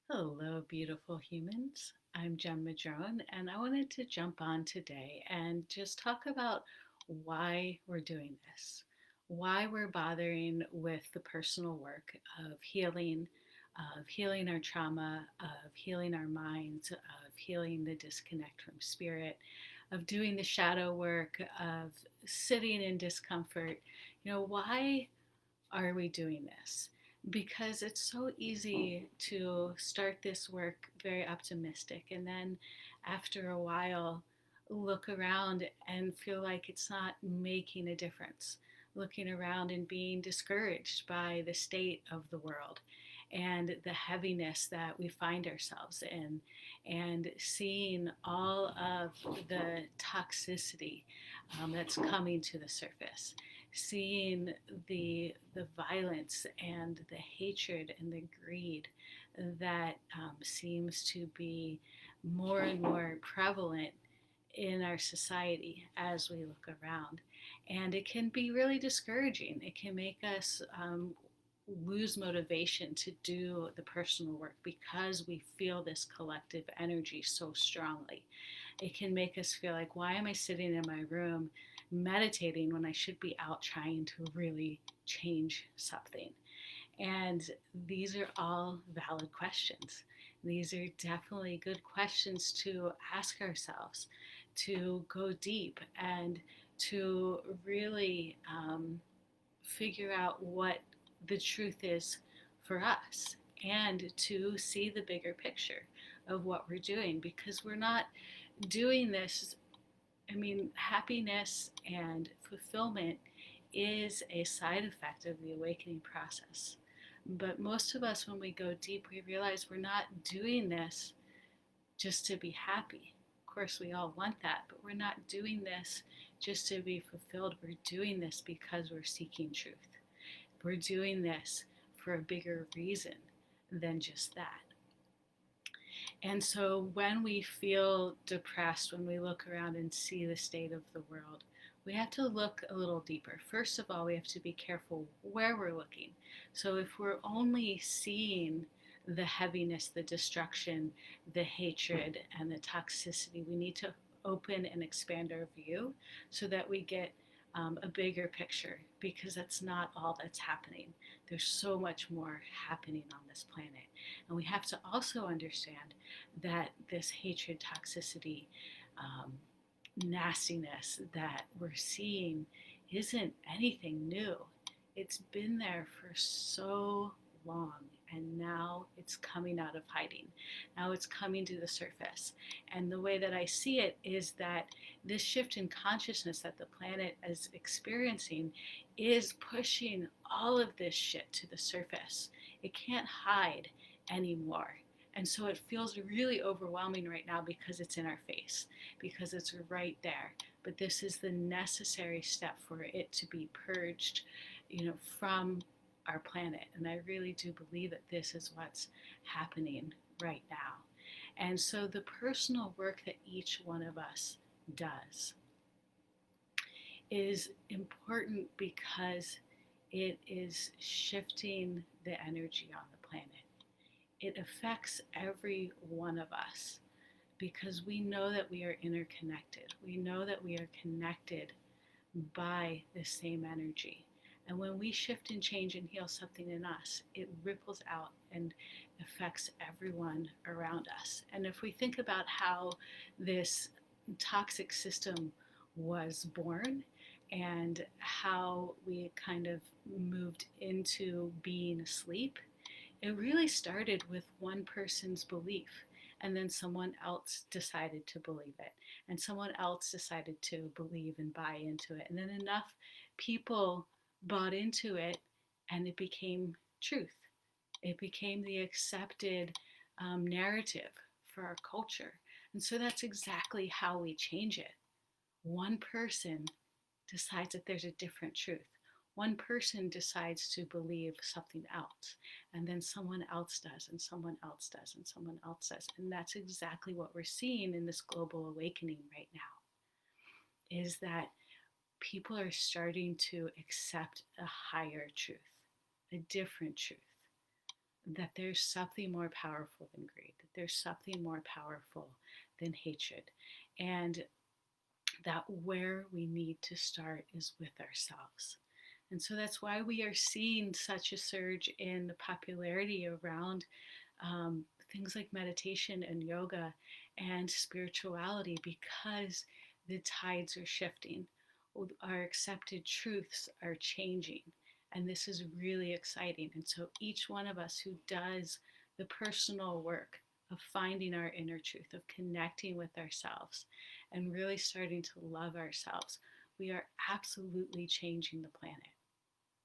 Hello, beautiful humans. I'm Jem Madrone, and I wanted to jump on today and just talk about why we're doing this, why we're bothering with the personal work of healing our trauma, of healing our minds, of healing the disconnect from spirit, of doing the shadow work, of sitting in discomfort. Why are we doing this? Because it's so easy to start this work very optimistic and then after a while look around and feel like it's not making a difference. Looking around and being discouraged by the state of the world and the heaviness that we find ourselves in, and seeing all of the toxicity that's coming to the surface, seeing the violence and the hatred and the greed that seems to be more and more prevalent in our society as we look around. And it can be really discouraging. It can make us lose motivation to do the personal work because we feel this collective energy so strongly. It can make us feel like, why am I sitting in my room meditating when I should be out trying to really change something? And these are all valid questions. These are definitely good questions to ask ourselves, to go deep and to really figure out what the truth is for us, and to see the bigger picture of what we're doing, because we're not doing this. I mean, happiness and fulfillment is a side effect of the awakening process. But most of us, when we go deep, we realize we're not doing this just to be happy. Of course, we all want that, but we're not doing this just to be fulfilled. We're doing this because we're seeking truth. We're doing this for a bigger reason than just that. And so when we feel depressed, when we look around and see the state of the world, we have to look a little deeper. First of all, we have to be careful where we're looking. So if we're only seeing the heaviness, the destruction, the hatred, and the toxicity, we need to open and expand our view so that we get a bigger picture, because that's not all that's happening. There's so much more happening on this planet. And we have to also understand that this hatred, toxicity, um, nastiness that we're seeing isn't anything new. It's been there for so long, and now it's coming out of hiding. Now it's coming to the surface. And the way that I see it is that this shift in consciousness that the planet is experiencing is pushing all of this shit to the surface. It can't hide anymore. And so it feels really overwhelming right now because it's in our face, because it's right there. But this is the necessary step for it to be purged, from our planet. And I really do believe that this is what's happening right now. And so the personal work that each one of us does is important because it is shifting the energy on the planet. It affects every one of us because we know that we are interconnected. We know that we are connected by the same energy. And when we shift and change and heal something in us, it ripples out and affects everyone around us. And if we think about how this toxic system was born and how we kind of moved into being asleep, it really started with one person's belief, and then someone else decided to believe it, and someone else decided to believe and buy into it, and then enough people bought into it, and it became truth. It became the accepted narrative for our culture. And so that's exactly how we change it. One person decides that there's a different truth. One person decides to believe something else, and then someone else does, and someone else does, and someone else does. And that's exactly what we're seeing in this global awakening right now, is that people are starting to accept a higher truth, a different truth, that there's something more powerful than greed, that there's something more powerful than hatred, and that where we need to start is with ourselves. And so that's why we are seeing such a surge in the popularity around things like meditation and yoga and spirituality, because the tides are shifting. Our accepted truths are changing. And this is really exciting. And so each one of us who does the personal work of finding our inner truth, of connecting with ourselves, and really starting to love ourselves, we are absolutely changing the planet.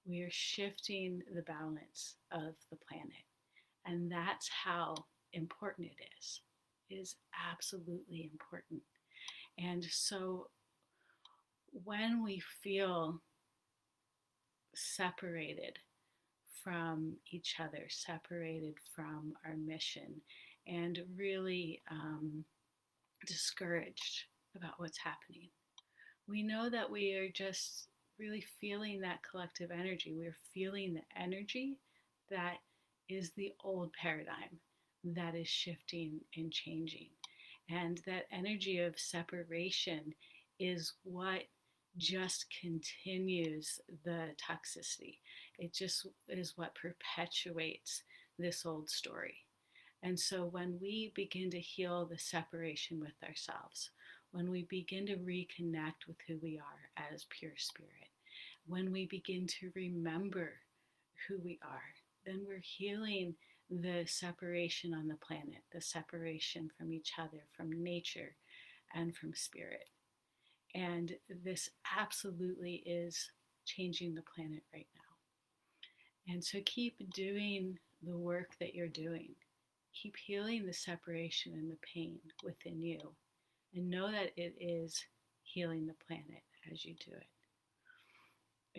We are shifting the balance of the planet. And that's how important it is. It is absolutely important. And so when we feel separated from each other, separated from our mission, and really discouraged about what's happening, we know that we are just really feeling that collective energy. We're feeling the energy that is the old paradigm that is shifting and changing. And that energy of separation is what just continues the toxicity. It just is what perpetuates this old story. And so when we begin to heal the separation with ourselves, when we begin to reconnect with who we are as pure spirit, when we begin to remember who we are, then we're healing the separation on the planet, the separation from each other, from nature, and from spirit. And this absolutely is changing the planet right now. And so keep doing the work that you're doing. Keep healing the separation and the pain within you. And know that it is healing the planet as you do it.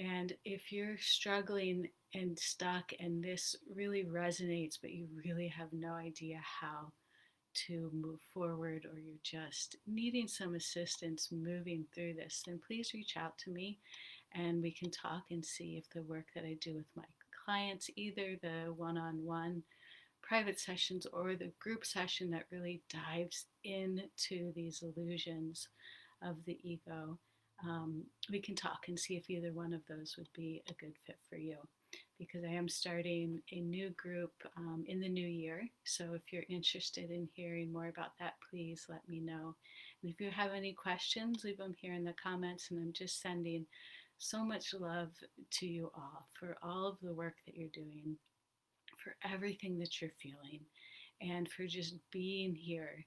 And if you're struggling and stuck and this really resonates, but you really have no idea how to move forward, or you're just needing some assistance moving through this, then please reach out to me and we can talk and see if the work that I do with my clients, either the one-on-one private sessions or the group session that really dives into these illusions of the ego, we can talk and see if either one of those would be a good fit for you. Because I am starting a new group in the new year. So if you're interested in hearing more about that, please let me know. And if you have any questions, leave them here in the comments. And I'm just sending so much love to you all for all of the work that you're doing, for everything that you're feeling, and for just being here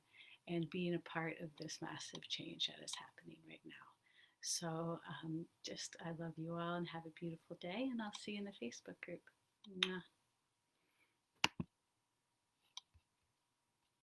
and being a part of this massive change that is happening right now. So I love you all and have a beautiful day, and I'll see you in the Facebook group. Mwah.